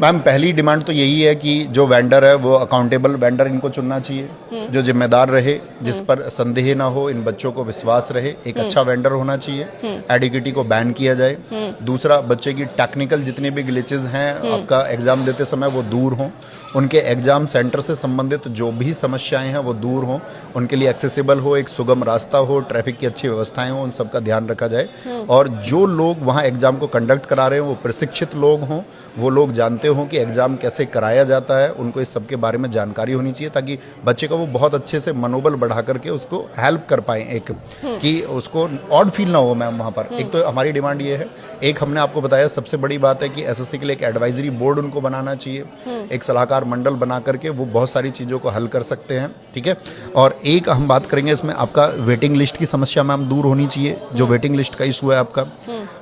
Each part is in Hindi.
मैम पहली डिमांड तो यही है कि जो वेंडर है वो अकाउंटेबल वेंडर इनको चुनना चाहिए, जो जिम्मेदार रहे, जिस पर संदेह ना हो, इन बच्चों को विश्वास रहे। एक अच्छा वेंडर होना चाहिए। एडिक्विटी को बैन किया जाए। दूसरा, बच्चे की टेक्निकल जितने भी ग्लिचेस हैं आपका एग्जाम देते समय वो दूर हों। उनके एग्जाम सेंटर से संबंधित जो भी समस्याएं हैं वो दूर हों, उनके लिए एक्सेसिबल हो, एक सुगम रास्ता हो, ट्रैफिक की अच्छी व्यवस्थाएं हो, उन सब का ध्यान रखा जाए। और जो लोग वहाँ एग्जाम को कंडक्ट करा रहे हैं वो प्रशिक्षित लोग हों, वो लोग जानते हों कि एग्जाम कैसे कराया जाता है, उनको इस सब के बारे में जानकारी होनी चाहिए ताकि बच्चे का वो बहुत अच्छे से मनोबल बढ़ा करके उसको हेल्प कर पाएँ, एक कि उसको ऑड फील ना हो। मैम वहाँ पर एक तो हमारी डिमांड ये है। एक हमने आपको बताया सबसे बड़ी बात है कि एसएससी के लिए एक एडवाइजरी बोर्ड उनको बनाना चाहिए, एक सलाहकार मंडल बना करके वो बहुत सारी चीज़ों को हल कर सकते हैं। ठीक है। और एक हम बात करेंगे इसमें आपका वेटिंग लिस्ट की समस्या मैम दूर होनी चाहिए, जो वेटिंग लिस्ट का इशू है आपका।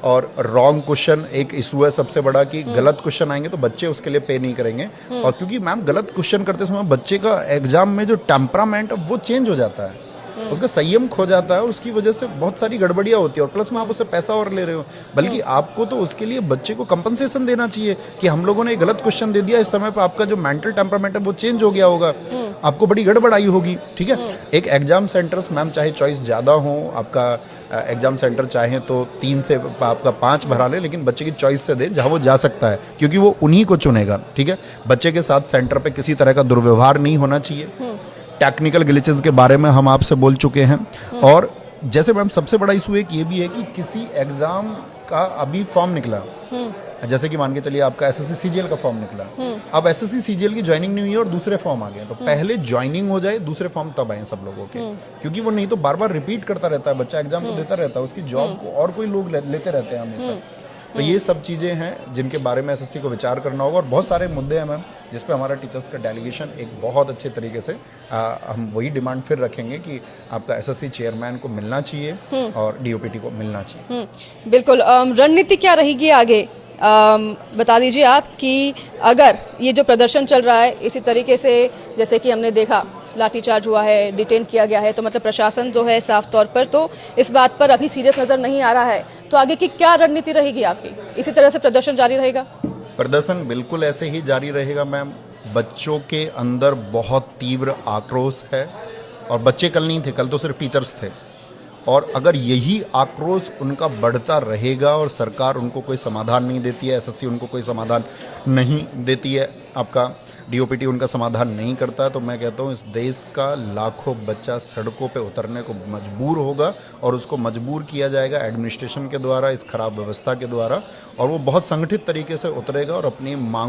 और रॉन्ग क्वेश्चन एक इशू है सबसे बड़ा कि गलत क्वेश्चन आएंगे तो बच्चे उसके लिए पे नहीं करेंगे। और क्योंकि मैम गलत क्वेश्चन करते समय बच्चे का एग्जाम में जो टेम्परामेंट वो चेंज हो जाता है, उसका संयम खो जाता है, उसकी वजह से बहुत सारी गड़बड़ियां होती है। और प्लस में आप उससे पैसा और ले रहे हो, बल्कि आपको तो उसके लिए बच्चे को कंपनसेशन देना चाहिए कि हम लोगों ने गलत क्वेश्चन दे दिया, इस समय पर आपका जो मेंटल टेम्परामेंट है वो चेंज हो गया होगा, आपको बड़ी गड़बड़ आई होगी। ठीक है। एक एग्जाम सेंटर्स मैम चाहे चॉइस ज़्यादा हो, आपका एग्जाम सेंटर चाहे तो 3 से आपका 5 भरा ले, लेकिन बच्चे की चॉइस से दे जहाँ वो जा सकता है, क्योंकि वो उन्हीं को चुनेगा। ठीक है। बच्चे के साथ सेंटर पे किसी तरह का दुर्व्यवहार नहीं होना चाहिए। टेक्निकल ग्लिचेस के बारे में हम आपसे बोल चुके हैं। और जैसे मैम सबसे बड़ा इशू एक ये भी है कि किसी एग्जाम का अभी फॉर्म निकला, जैसे कि मान के चलिए आपका एसएससी सीजीएल का फॉर्म निकला, अब एसएससी सीजीएल की ज्वाइनिंग नहीं हुई है और दूसरे फॉर्म आ गए, तो पहले ज्वाइनिंग हो जाए, दूसरे फॉर्म तब आए सब लोगों के, क्योंकि वो नहीं तो बार बार रिपीट करता रहता है, बच्चा एग्जाम को देता रहता है, उसकी जॉब को और कोई लोग लेते रहते हैं हमेशा। तो ये सब चीज़ें हैं जिनके बारे में एसएससी को विचार करना होगा। और बहुत सारे मुद्दे हैं मैम जिस पे हमारा टीचर्स का डेलीगेशन एक बहुत अच्छे तरीके से हम वही डिमांड फिर रखेंगे कि आपका एसएससी चेयरमैन को मिलना चाहिए और डीओपीटी को मिलना चाहिए। बिल्कुल। रणनीति क्या रहेगी आगे, बता दीजिए आप कि अगर ये जो प्रदर्शन चल रहा है इसी तरीके से, जैसे कि हमने देखा लाठीचार्ज हुआ है, डिटेन किया गया है, तो मतलब प्रशासन जो है साफ तौर पर तो इस बात पर अभी सीरियस नजर नहीं आ रहा है, तो आगे की क्या रणनीति रहेगी आपकी? इसी तरह से प्रदर्शन जारी रहेगा? प्रदर्शन बिल्कुल ऐसे ही जारी रहेगा मैम। बच्चों के अंदर बहुत तीव्र आक्रोश है, और बच्चे कल नहीं थे, कल तो सिर्फ टीचर्स थे। और अगर यही आक्रोश उनका बढ़ता रहेगा और सरकार उनको कोई समाधान नहीं देती है, एसएससी उनको कोई समाधान नहीं देती है, आपका डीओपीटी उनका समाधान नहीं करता है, तो मैं कहता हूँ इस देश का लाखों बच्चा सड़कों पे उतरने को मजबूर होगा। और उसको मजबूर किया जाएगा एडमिनिस्ट्रेशन के द्वारा, इस खराब व्यवस्था के द्वारा, और वो बहुत संगठित तरीके से उतरेगा और अपनी मांग